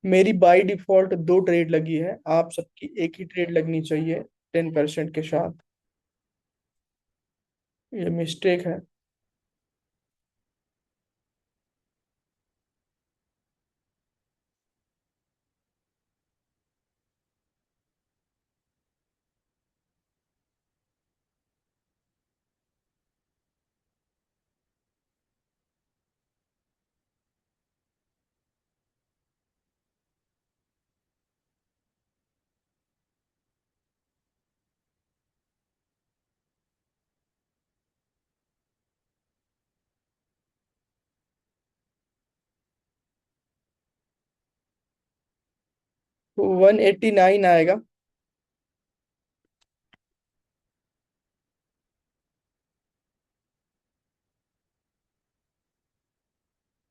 मेरी by default दो trade लगी है, आप सबकी एक ही ट्रेड लगनी चाहिए 10% के साथ। ये मिस्टेक है। 189 आएगा।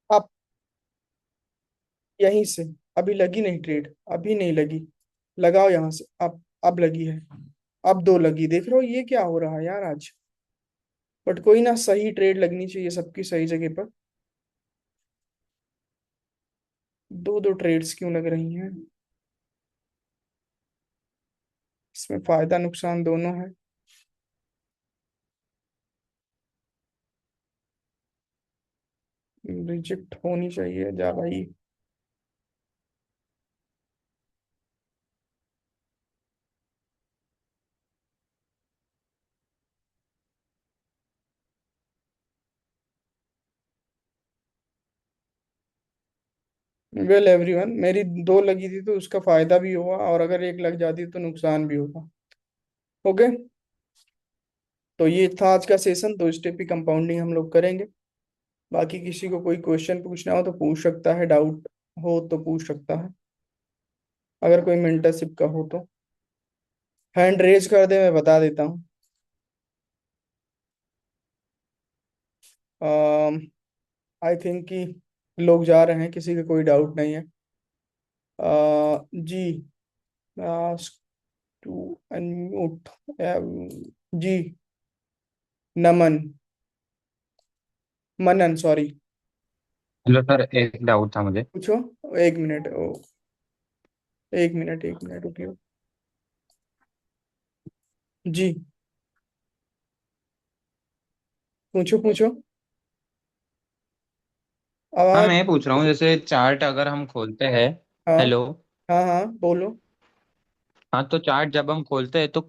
आप यहीं से, अभी लगी नहीं ट्रेड, अभी नहीं लगी। लगाओ यहाँ से, अब लगी है। अब दो लगी, देख रहे हो ये क्या हो रहा है यार आज। बट कोई ना, सही ट्रेड लगनी चाहिए सबकी सही जगह पर। दो दो ट्रेड्स क्यों लग रही हैं? इसमें फायदा नुकसान दोनों है। रिजेक्ट होनी चाहिए जा भाई। वेल एवरीवन, मेरी दो लगी थी तो उसका फायदा भी हुआ, और अगर एक लग जाती तो नुकसान भी होगा। ओके। तो ये था आज का सेशन, तो स्टेप की कंपाउंडिंग हम लोग करेंगे। बाकी किसी को कोई क्वेश्चन पूछना हो तो पूछ सकता है, डाउट हो तो पूछ सकता है, अगर कोई मेंटरशिप का हो तो। हैंड रेज कर दे, मैं बता देता हूँ। आई थिंक कि लोग जा रहे हैं, किसी का कोई डाउट नहीं है। जी, टू अनम्यूट जी। Naman, Manan sorry. Hello sir, एक डाउट था मुझे। पूछो। एक मिनट ओ, एक मिनट रुकियो। जी, पूछो पूछो। हाँ, आवाज। मैं ये पूछ रहा हूँ, जैसे चार्ट अगर हम खोलते हैं। हाँ हेलो। हाँ हाँ, बोलो। हाँ, तो चार्ट जब हम खोलते हैं तो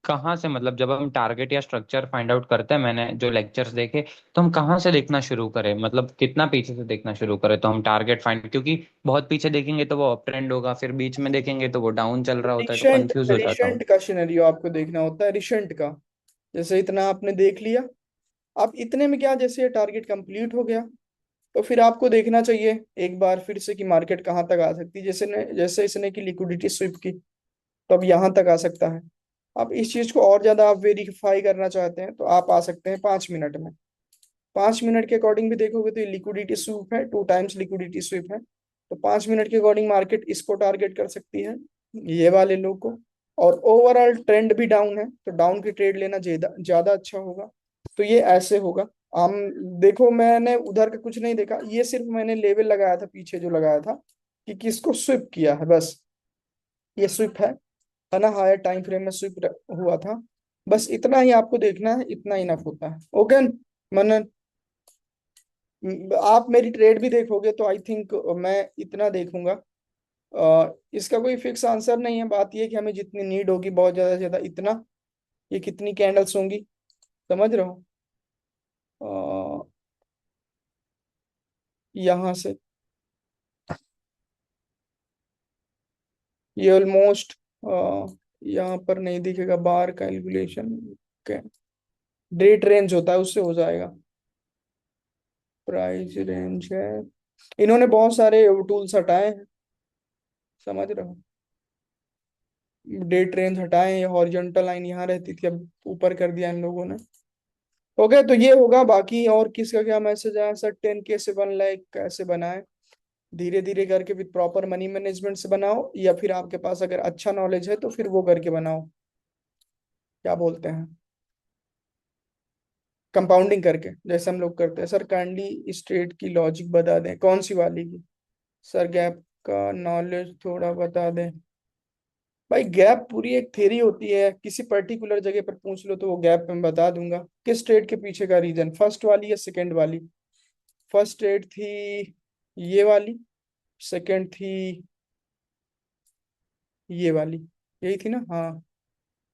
कहाँ से, मतलब जब हम टारगेट या स्ट्रक्चर फाइंड आउट करते हैं, मैंने जो लेक्चर्स देखे, तो हम कहाँ से देखना शुरू करें, मतलब कितना पीछे से देखना शुरू करें तो हम टारगेट फाइंड, क्योंकि बहुत पीछे देखेंगे तो वो अप ट्रेंड होगा, फिर बीच में देखेंगे तो वो डाउन चल रहा होता है, तो रिसेंट कंफ्यूज हो जाता हूँ। रिसेंट का सिनेरियो आपको देखना होता है, रिसेंट का। जैसे इतना आपने देख लिया, अब इतने में क्या, जैसे टारगेट कंप्लीट हो गया, तो फिर आपको देखना चाहिए एक बार फिर से कि मार्केट कहाँ तक आ सकती है। जैसे इसने की लिक्विडिटी स्वीप की, तो अब यहाँ तक आ सकता है। अब इस चीज को और ज्यादा आप वेरीफाई करना चाहते हैं तो आप आ सकते हैं 5 मिनट में। 5 मिनट के अकॉर्डिंग भी देखोगे तो ये लिक्विडिटी स्वीप है, 2 टाइम्स लिक्विडिटी स्वीप है। तो 5 मिनट के अकॉर्डिंग मार्केट इसको टारगेट कर सकती है, ये वाले लो को। और ओवरऑल ट्रेंड भी डाउन है, तो डाउन की ट्रेड लेना ज्यादा ज्यादा अच्छा होगा। तो ये ऐसे होगा। हम देखो, मैंने उधर का कुछ नहीं देखा, ये सिर्फ मैंने लेवल लगाया था पीछे जो लगाया था कि किसको स्विप किया है बस। ये स्विप है ना, हायर टाइम फ्रेम में स्विप हुआ था। बस इतना ही आपको देखना है, इतना इनफ होता है। ओके मनन। आप मेरी ट्रेड भी देखोगे तो आई थिंक मैं इतना देखूंगा। इसका कोई फिक्स आंसर नहीं है, बात ये है कि हमें जितनी नीड होगी बहुत ज्यादा से ज्यादा इतना। ये कितनी कैंडल्स होंगी, समझ रहे हो? यहाँ से ये ऑलमोस्ट, यहाँ पर नहीं दिखेगा बार कैलकुलेशन। डेट रेंज होता है, उससे हो जाएगा। प्राइस रेंज है, इन्होंने बहुत सारे टूल्स हटाए हैं, समझ रहे हो? डेट रेंज हटाए, ये हॉरिजॉन्टल लाइन यहाँ रहती थी, अब ऊपर कर दिया इन लोगों ने। ओके, तो ये होगा। बाकी और किसका क्या मैसेज आया सर? 10K से 1 लाख कैसे बनाए? धीरे धीरे करके विद प्रॉपर मनी मैनेजमेंट से बनाओ, या फिर आपके पास अगर अच्छा नॉलेज है तो फिर वो करके बनाओ। क्या बोलते हैं? कंपाउंडिंग करके जैसे हम लोग करते हैं। सर काइंडली स्ट्रेट की लॉजिक बता दें, कौन सी वाली की? सर गैप का नॉलेज थोड़ा बता दें। भाई गैप पूरी एक थ्योरी होती है, किसी पर्टिकुलर जगह पर पूछ लो तो वो गैप मैं बता दूंगा। किस ट्रेड के पीछे का रीजन, फर्स्ट वाली या सेकंड वाली? फर्स्ट ट्रेड थी ये वाली, सेकंड थी ये वाली, यही थी ना? हाँ।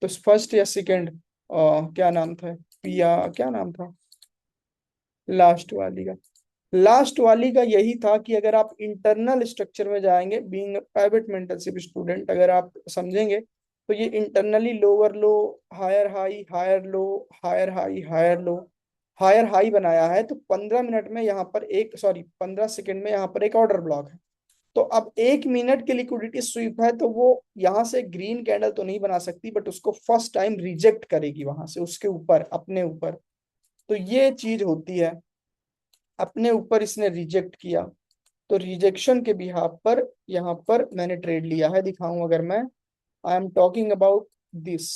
तो फर्स्ट या सेकंड, क्या नाम था, या क्या नाम था लास्ट वाली का? लास्ट वाली का यही था कि अगर आप इंटरनल स्ट्रक्चर में जाएंगे, बीइंग प्राइवेट मेंटरशिप स्टूडेंट, अगर आप समझेंगे तो ये internally lower low, higher high, higher low, higher high, higher low, higher high बनाया है। तो 15 मिनट में यहाँ पर एक, सॉरी 15 सेकंड में यहाँ पर एक ऑर्डर ब्लॉक है। तो अब 1 मिनट की लिक्विडिटी स्वीप है, तो वो यहाँ से ग्रीन कैंडल तो नहीं बना सकती, बट उसको फर्स्ट टाइम रिजेक्ट करेगी वहां से, उसके ऊपर, अपने ऊपर। तो ये चीज होती है, अपने ऊपर इसने रिजेक्ट किया। तो रिजेक्शन के बिहाफ पर यहाँ पर मैंने ट्रेड लिया है, दिखाऊं अगर मैं, I am talking about this,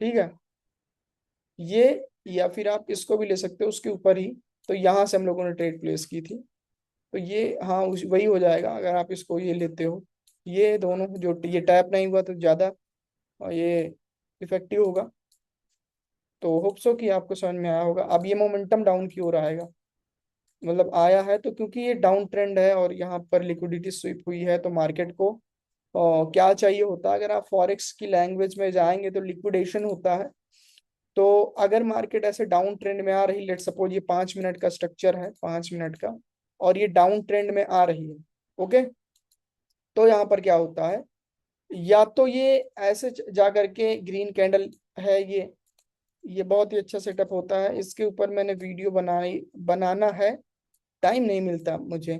ठीक है? ये, या फिर आप इसको भी ले सकते हो उसके ऊपर ही। तो यहाँ से हम लोगों ने ट्रेड प्लेस की थी। तो ये, हाँ वही हो जाएगा अगर आप इसको ये लेते हो। ये दोनों जो, ये टैप नहीं हुआ तो ज्यादा ये इफेक्टिव होगा। तो होप सो कि आपको समझ में आया होगा। अब ये मोमेंटम डाउन की ओर आएगा, मतलब आया है तो, क्योंकि ये डाउन ट्रेंड है और यहाँ पर लिक्विडिटी स्वीप हुई है, तो मार्केट को क्या चाहिए होता है, अगर आप फॉरेक्स की लैंग्वेज में जाएंगे तो लिक्विडेशन होता है। तो अगर मार्केट ऐसे डाउन ट्रेंड में आ रही, लेट सपोज ये 5 मिनट का स्ट्रक्चर है, 5 मिनट का, और ये डाउन ट्रेंड में आ रही है, ओके, तो यहाँ पर क्या होता है, या तो ये ऐसे जा करके ग्रीन कैंडल है ये बहुत ही अच्छा सेटअप होता है, इसके ऊपर मैंने वीडियो बनाना है, टाइम नहीं मिलता मुझे।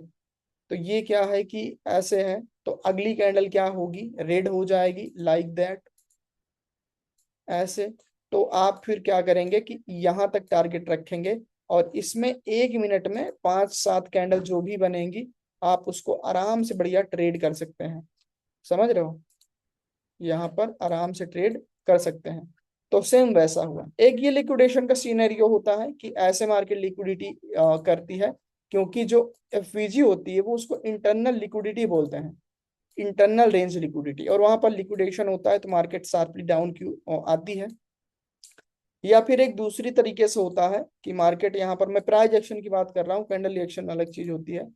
तो ये क्या है कि ऐसे है, तो अगली कैंडल क्या होगी, रेड हो जाएगी लाइक दैट, ऐसे। तो आप फिर क्या करेंगे कि यहाँ तक टारगेट रखेंगे, और इसमें 1 मिनट में 5-7 कैंडल जो भी बनेंगी, आप उसको आराम से बढ़िया ट्रेड कर सकते हैं। समझ रहे हो? यहाँ पर आराम से ट्रेड कर सकते हैं। तो सेम वैसा हुआ, एक ये लिक्विडेशन का सीनेरियो होता है कि ऐसे मार्केट लिक्विडिटी करती है, क्योंकि जो एफवीजी होती है वो उसको इंटरनल लिक्विडिटी बोलते हैं, इंटरनल रेंज लिक्विडिटी, और वहां पर लिक्विडेशन होता है तो मार्केट शार्पली डाउन क्यों आती है। या फिर एक दूसरी तरीके से होता है कि मार्केट, यहाँ पर मैं प्राइस एक्शन की बात कर रहा हूँ, कैंडल एक्शन अलग चीज होती है।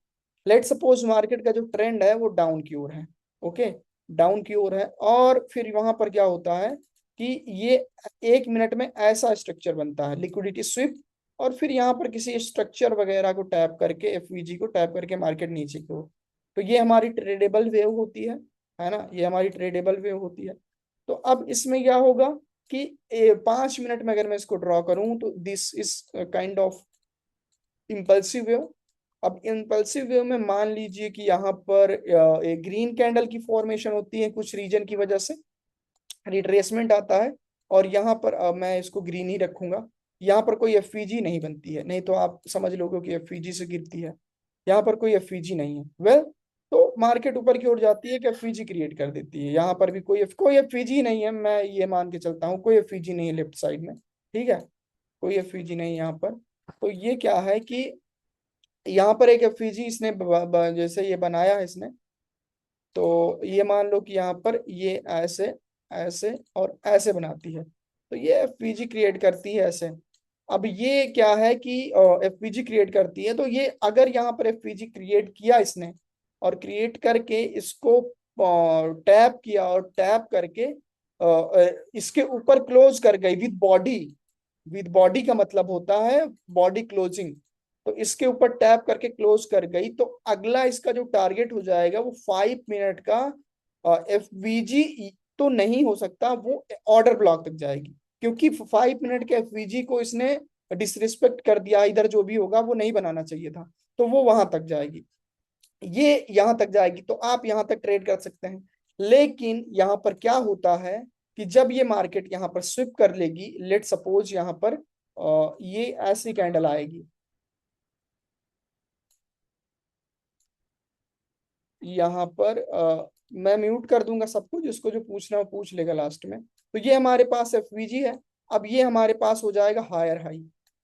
लेट सपोज मार्केट का जो ट्रेंड है वो डाउन की ओर है, ओके, डाउन की ओर है, और फिर वहां पर क्या होता है कि ये 1 मिनट में ऐसा स्ट्रक्चर बनता है, लिक्विडिटी स्विप, और फिर यहाँ पर किसी स्ट्रक्चर वगैरह को टैप करके, एफवीजी को टैप करके मार्केट नीचे की ओर। तो ये हमारी ट्रेडेबल वेव होती है ना, ये हमारी ट्रेडेबल वेव होती है। तो अब इसमें क्या होगा कि 5 मिनट में अगर मैं इसको ड्रॉ करूं तो this is kind of impulsive wave. अब इम्पल्सिव वेव में मान लीजिए कि यहाँ पर एक ग्रीन कैंडल की फॉर्मेशन होती है कुछ रीजन की वजह से, रिट्रेसमेंट आता है, और यहाँ पर मैं इसको ग्रीन ही रखूंगा, यहाँ पर कोई एफवीजी नहीं बनती है, नहीं तो आप समझ लोगे कि एफवीजी से गिरती है। यहाँ पर कोई एफवीजी नहीं है, वेल, तो मार्केट ऊपर की ओर जाती है कि एफवीजी क्रिएट कर देती है। यहाँ पर भी कोई एफवीजी नहीं है, मैं ये मान के चलता हूँ कोई एफवीजी नहीं है लेफ्ट साइड में, ठीक है, कोई एफवीजी नहीं है यहाँ पर। तो ये क्या है कि यहाँ पर एक एफवीजी इसने जैसे ये बनाया है इसने, तो ये मान लो कि यहाँ पर ये ऐसे, ऐसे और ऐसे बनाती है, तो ये एफपीजी क्रिएट करती है ऐसे। अब ये क्या है कि एफपीजी क्रिएट करती है, तो ये अगर यहाँ पर एफपीजी क्रिएट किया इसने, और क्रिएट करके इसको टैप किया, और टैप करके इसके ऊपर क्लोज कर गई विद बॉडी, विद बॉडी का मतलब होता है बॉडी क्लोजिंग, तो इसके ऊपर टैप करके क्लोज कर गई, तो अगला इसका जो टारगेट हो जाएगा वो 5 मिनट का एफवीजी तो नहीं हो सकता, वो ऑर्डर ब्लॉक तक जाएगी, क्योंकि 5 मिनट के एफवीजी को इसने डिसरिस्पेक्ट कर दिया, इधर जो भी होगा वो नहीं बनाना चाहिए था, तो वो वहां तक जाएगी, ये यहां तक जाएगी, तो आप यहां तक ट्रेड कर सकते हैं। लेकिन यहां पर क्या होता है कि जब ये मार्केट यहां पर स्विप कर लेगी, लेट सपोज यहां पर ये ऐसी कैंडल आएगी, यहाँ पर मैं म्यूट कर दूंगा सबको, जिसको जो पूछना हो पूछ लेगा लास्ट में। तो ये हमारे पास एफवीजी है, अब ये हमारे पास हो जाएगा हायर हाई,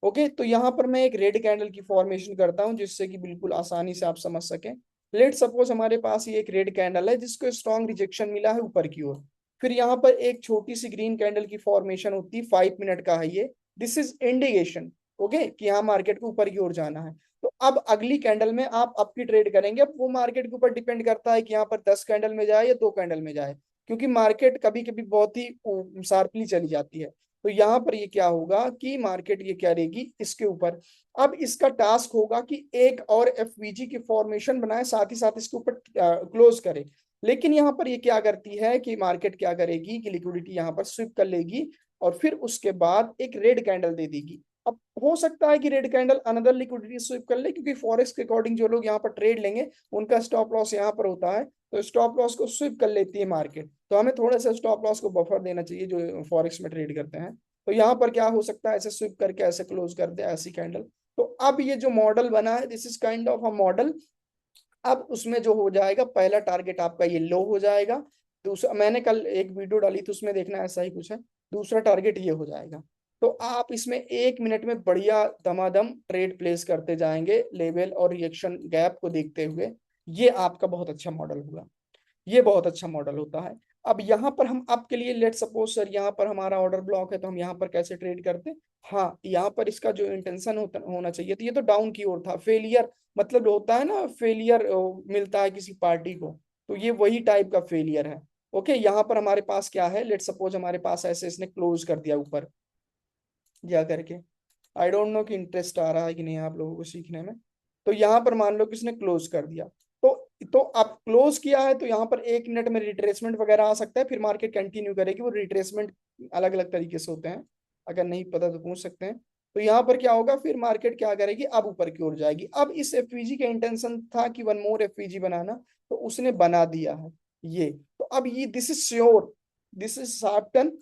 ओके, तो यहाँ पर मैं एक रेड कैंडल की फॉर्मेशन करता हूँ जिससे कि बिल्कुल आसानी से आप समझ सकें। लेट सपोज हमारे पास ये एक रेड कैंडल है जिसको स्ट्रॉन्ग रिजेक्शन मिला है ऊपर की ओर। फिर यहाँ पर एक छोटी सी ग्रीन कैंडल की फॉर्मेशन होती है, 5 मिनट का है ये। दिस इज इंडिकेशन, ओके, कि यहाँ मार्केट को ऊपर की ओर जाना है। तो अब अगली कैंडल में आप अप की ट्रेड करेंगे। अब वो मार्केट के ऊपर डिपेंड करता है कि यहाँ पर 10 कैंडल में जाए या 2 कैंडल में जाए, क्योंकि मार्केट कभी कभी बहुत ही शार्पली चली जाती है। तो यहाँ पर ये क्या होगा कि मार्केट ये क्या रहेगी इसके ऊपर। अब इसका टास्क होगा कि एक और एफवीजी की फॉर्मेशन बनाए, साथ ही साथ इसके ऊपर क्लोज करे। लेकिन यहाँ पर ये क्या करती है कि मार्केट क्या करेगी कि लिक्विडिटी यहाँ पर स्विप कर लेगी और फिर उसके बाद एक रेड कैंडल दे देगी। अब हो सकता है कि red candle another liquidity sweep कर ले, क्योंकि फॉरेक्स के अकॉर्डिंग जो लोग यहाँ पर ट्रेड लेंगे उनका स्टॉप लॉस यहाँ पर होता है, तो स्टॉप लॉस को स्विप कर लेती है मार्केट। तो हमें थोड़ा सा स्टॉप लॉस को बफर देना चाहिए जो फॉरेक्स में ट्रेड करते हैं। तो यहाँ पर क्या हो सकता है, ऐसे स्विप करके ऐसे क्लोज कर दे ऐसी कैंडल। तो अब ये जो मॉडल बना है, this is kind of a model. अब उसमें जो हो जाएगा, पहला टारगेट आपका ये लो हो जाएगा। दूसरा, मैंने कल एक वीडियो डाली थी उसमें देखना ऐसा ही कुछ है। दूसरा टारगेट ये हो जाएगा। तो आप इसमें 1 मिनट में बढ़िया दमादम ट्रेड प्लेस करते जाएंगे लेवल और रिएक्शन गैप को देखते हुए। ये आपका बहुत अच्छा मॉडल होगा, ये बहुत अच्छा मॉडल होता है। अब यहाँ पर हम आपके लिए, लेट सपोज सर यहाँ पर हमारा ऑर्डर ब्लॉक है तो हम यहाँ पर कैसे ट्रेड करते हैं। हाँ, यहाँ पर इसका जो इंटेंशन होना चाहिए, तो ये तो डाउन की ओर था, फेलियर मतलब होता है ना, फेलियर मिलता है किसी पार्टी को, तो ये वही टाइप का फेलियर है। ओके, यहाँ पर हमारे पास क्या है, लेट सपोज हमारे पास ऐसे इसने क्लोज कर दिया ऊपर जा करके। आई डोंट नो कि इंटरेस्ट आ रहा है कि नहीं आप लोगों को सीखने में। तो यहाँ पर मान लो किसने क्लोज कर दिया, तो आप क्लोज किया है तो यहाँ पर 1 मिनट में रिट्रेसमेंट वगैरह आ सकता है, फिर मार्केट कंटिन्यू करेगी। वो रिट्रेसमेंट अलग अलग तरीके से होते हैं, अगर नहीं पता तो पूछ सकते हैं। तो यहाँ पर क्या होगा, फिर मार्केट क्या करेगी, अब ऊपर की ओर जाएगी। अब इस एफवीजी का इंटेंशन था कि वन मोर एफवीजी बनाना, तो उसने बना दिया है ये। तो अब ये this is sure, this is sharp.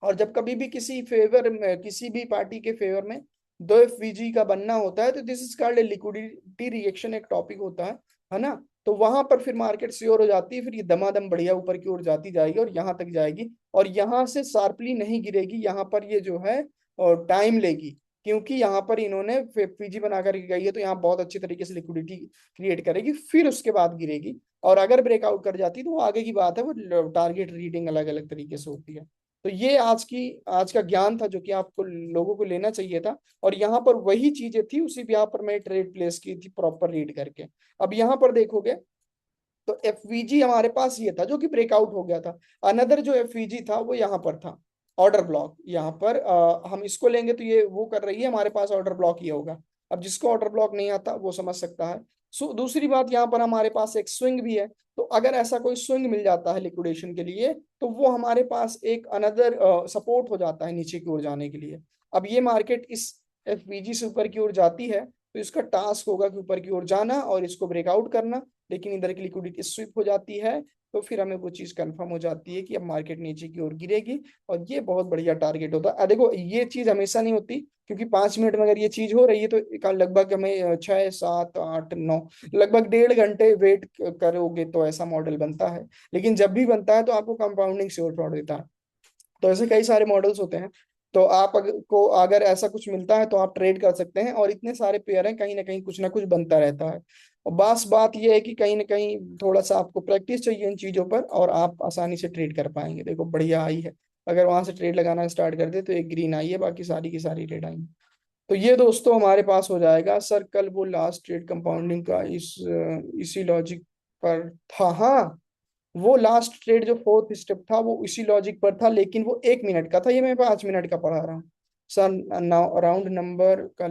और जब कभी भी किसी फेवर में, किसी भी पार्टी के फेवर में दो एफवीजी का बनना होता है, तो this is called liquidity reaction, एक टॉपिक होता है ना। तो वहां पर फिर मार्केट श्योर हो जाती है, फिर ये दमादम बढ़िया ऊपर की ओर जाती जाएगी और यहाँ तक जाएगी। और यहाँ से शार्पली नहीं गिरेगी, यहाँ पर ये जो है और टाइम लेगी, क्योंकि यहाँ पर इन्होंने एफवीजी बना करके गई है, तो यहाँ बहुत अच्छी तरीके से लिक्विडिटी क्रिएट करेगी, फिर उसके बाद गिरेगी। और अगर ब्रेकआउट कर जाती है तो वो आगे की बात है, वो टारगेट रीडिंग अलग अलग तरीके से होती है। तो ये आज का ज्ञान था जो कि आपको लोगों को लेना चाहिए था। और यहाँ पर वही चीजें थी, उसी यहाँ पर मैं ट्रेड प्लेस की थी प्रॉपर रीड करके। अब यहाँ पर देखोगे तो एफवीजी हमारे पास ये था जो कि ब्रेकआउट हो गया था। अनदर जो एफवीजी था वो यहाँ पर था, ऑर्डर ब्लॉक। यहाँ पर हम इसको लेंगे तो ये वो कर रही है, हमारे पास ऑर्डर ब्लॉक ये होगा। अब जिसको ऑर्डर ब्लॉक नहीं आता वो समझ सकता है। दूसरी बात, यहाँ पर हमारे पास एक स्विंग भी है। तो अगर ऐसा कोई स्विंग मिल जाता है लिक्विडेशन के लिए, तो वो हमारे पास एक अनदर सपोर्ट हो जाता है नीचे की ओर जाने के लिए। अब ये मार्केट इस एफवीजी से ऊपर की ओर जाती है, तो इसका टास्क होगा कि ऊपर की ओर जाना और इसको ब्रेकआउट करना। लेकिन इधर की लिक्विडिटी स्विप हो जाती है, तो फिर हमें वो चीज कंफर्म हो जाती है कि अब मार्केट नीचे की ओर गिरेगी। और ये बहुत बढ़िया टारगेट होता है। देखो, ये चीज हमेशा नहीं होती, क्योंकि 5 मिनट में अगर ये चीज हो रही है तो लगभग हमें 6 7 8 9, लगभग 1.5 घंटे वेट करोगे तो ऐसा मॉडल बनता है। लेकिन जब भी बनता है तो आपको कंपाउंडिंग श्योर प्लॉट देता है। तो ऐसे कई सारे मॉडल्स होते हैं। तो अगर ऐसा कुछ मिलता है तो आप ट्रेड कर सकते हैं। और इतने सारे पेयर हैं, कहीं ना कहीं कुछ ना कुछ बनता रहता है। और बस बात यह है कि कहीं ना कहीं थोड़ा सा आपको प्रैक्टिस चाहिए इन चीजों पर, और आप आसानी से ट्रेड कर पाएंगे। देखो बढ़िया आई है, अगर वहां से ट्रेड लगाना स्टार्ट कर दे तो एक ग्रीन आई है, बाकी सारी की सारी रेड आई है। तो ये दोस्तों हमारे पास हो जाएगा। सर कल वो लास्ट ट्रेड कंपाउंडिंग का इसी लॉजिक पर था। हाँ, वो लास्ट ट्रेड जो फोर्थ स्टेप था वो इसी लॉजिक पर था, लेकिन वो 1 मिनट का था, ये मैं 5 मिनट का पढ़ा रहा हूँ। सर राउंड नंबर का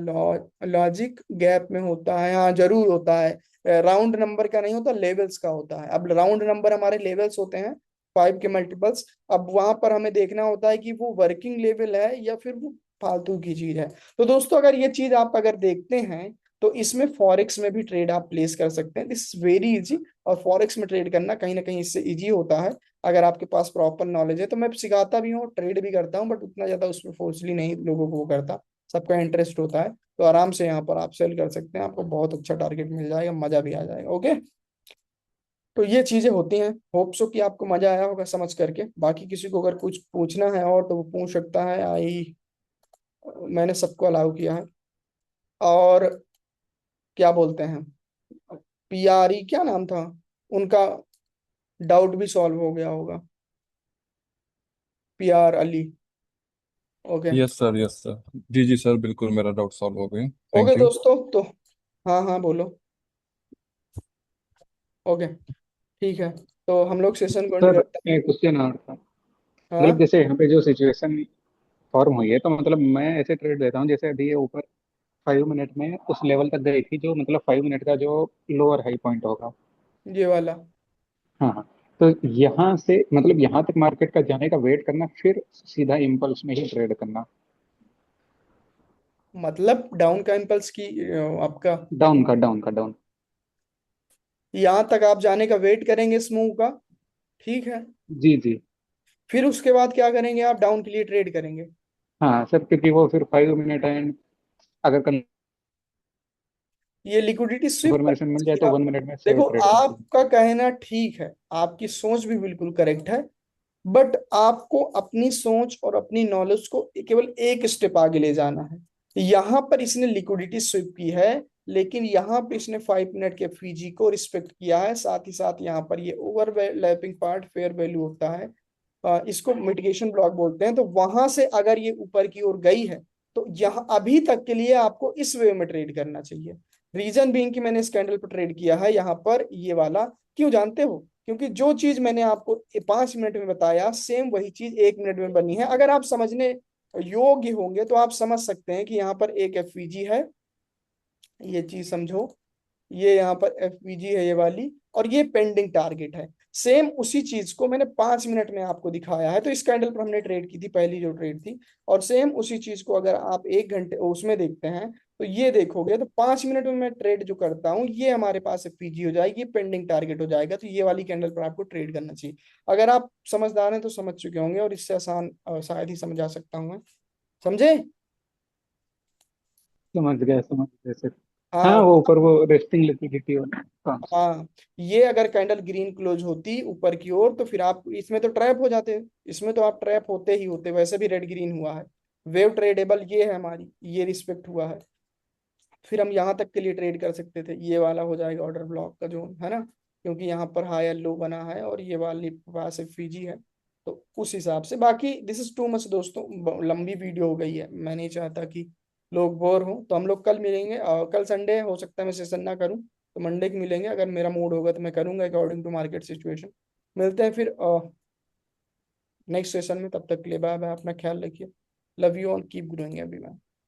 लॉजिक गैप में होता है, हाँ जरूर होता है। राउंड नंबर का नहीं होता, लेवल्स का होता है। अब राउंड नंबर हमारे लेवल्स होते हैं, 5 के मल्टीपल्स। अब वहां पर हमें देखना होता है कि वो वर्किंग लेवल है या फिर वो फालतू की चीज है। तो दोस्तों अगर ये चीज आप अगर देखते हैं, तो इसमें फॉरेक्स में भी ट्रेड आप प्लेस कर सकते हैं, दिस इज वेरी इजी। और फॉरेक्स में ट्रेड करना कहीं ना कहीं इससे इजी होता है, अगर आपके पास प्रॉपर नॉलेज है। तो मैं सिखाता भी हूँ, ट्रेड भी करता हूँ, बट उतना ज्यादा उसमें फोर्सली नहीं लोगों को वो करता। सबका इंटरेस्ट होता है, तो आराम से यहाँ पर आप सेल कर सकते हैं, आपको बहुत अच्छा टारगेट मिल जाएगा, मजा भी आ जाएगा। ओके, तो ये चीजें होती हैं। होप सो कि आपको मजा आया होगा समझ करके। बाकी किसी को अगर कुछ पूछना है और तो वो पूछ सकता है। आई मैंने सबको अलाउ किया है। और क्या बोलते हैं, पीआरई क्या नाम था उनका, डाउट भी सॉल्व हो गया होगा, PR Ali. Okay. Yes sir, yes sir. जी जी सर, बिल्कुल मेरा डाउट सॉल्व हो गया। Okay thank you. दोस्तों, तो हाँ हाँ बोलो। ओके, ठीक है, तो हम लोग सेशन को एंड सर करते एक क्वेश्चन और था। हैं। मतलब हाँ, जैसे यहाँ पे जो सिचुएशन फॉर्म हुई है, तो मतलब मैं ऐसे ट्रेड देता हूँ जैसे अभी ये ऊपर 5 मिनट में उस लेवल तक गई थी, जो मतलब 5 मिनट का जो लोअर हाई पॉइंट होगा। ये वाला। हाँ हाँ। तो यहाँ से मतलब यहाँ तक मार्केट का जाने का वेट करना, फिर सीधा इम्पल्स में ही ट्रेड करना। मतलब डाउन का इम्पल्स की आपका, डाउन का डाउन। यहाँ तक आप जाने का वेट करेंगे स्मूव का, ठीक है। जी जी। फिर उसके बाद क्या करेंगे, आप डाउन के लिए ट्रेड करेंगे। हाँ सर, क्योंकि वो फिर 5 मिनट एंड अगर ये लिक्विडिटी स्विप कंफर्मेशन करना मिल जाए चाहिए तो वन आपको। मिनट में से देखो, ट्रेड करना चाहिए। आपका कहना ठीक है, आपकी सोच भी बिल्कुल करेक्ट है, बट आपको अपनी सोच और अपनी नॉलेज को केवल एक स्टेप आगे ले जाना है। यहाँ पर इसने लिक्विडिटी स्विप की है, लेकिन यहाँ पर इसने 5 मिनट के फीजी को रिस्पेक्ट किया है, साथ ही साथ यहाँ पर ये ओवरलैपिंग पार्ट फेयर वैल्यू होता है, इसको मिटिगेशन ब्लॉक बोलते हैं। तो वहां से अगर ये ऊपर की ओर गई है, तो यहाँ अभी तक के लिए आपको इस वे में ट्रेड करना चाहिए। रीजन बीइंग कि मैंने इस कैंडल पर ट्रेड किया है यहाँ पर ये वाला, क्यों जानते हो? क्योंकि जो चीज मैंने आपको 5 मिनट में बताया, सेम वही चीज 1 मिनट में बनी है। अगर आप समझने योग्य होंगे तो आप समझ सकते हैं कि यहाँ पर एक एफवीजी है, ये चीज समझो, ये यहाँ पर एफवीजी है ये वाली, और ये पेंडिंग टारगेट है। सेम उसी चीज को मैंने 5 मिनट में आपको दिखाया है। तो इस कैंडल पर हमने ट्रेड की थी, पहली जो ट्रेड थी। और सेम उसी चीज को अगर आप 1 घंटे उसमें देखते हैं, तो ये देखोगे तो 5 मिनट में मैं ट्रेड जो करता हूँ, ये हमारे पास एफवीजी हो जाएगी, पेंडिंग टारगेट हो जाएगा। तो ये वाली कैंडल पर आपको ट्रेड करना चाहिए। अगर आप समझदार हैं तो समझ चुके होंगे, और इससे आसान शायद ही समझा सकता हूँ मैं। समझे? समझ गए सर। हाँ, हाँ। वो ऊपर वो रेस्टिंग लिक्विडिटी वाला। हाँ, ये अगर कैंडल ग्रीन क्लोज होती ऊपर की ओर, तो फिर आप इसमें तो ट्रैप हो जाते, इसमें तो आप ट्रैप होते ही होते, वैसे भी रेड ग्रीन हुआ है। वेव ट्रेडेबल ये है हमारी, ये रिस्पेक्ट हुआ है। फिर हम यहाँ तक के लिए ट्रेड कर सकते थे, ये वाला हो जाएगा ऑर्डर ब्लॉक का जोन, है ना, क्योंकि यहाँ पर हाई लो बना है और ये वाली पास फीजी है। तो उस हिसाब से, बाकी दिस इज टू मच दोस्तों, लंबी वीडियो हो गई है, मैं नहीं चाहता कि लोग बोर हों। तो हम लोग कल मिलेंगे, कल संडे है, हो सकता है मैं सेशन ना करूँ, तो मंडे की मिलेंगे। अगर मेरा मूड होगा तो मैं करूंगा अकॉर्डिंग टू मार्केट सिचुएशन। मिलते हैं फिर नेक्स्ट सेशन में, तब तक के लिए बाय बाय, अपना ख्याल रखिए। Love you all, keep growing everyone.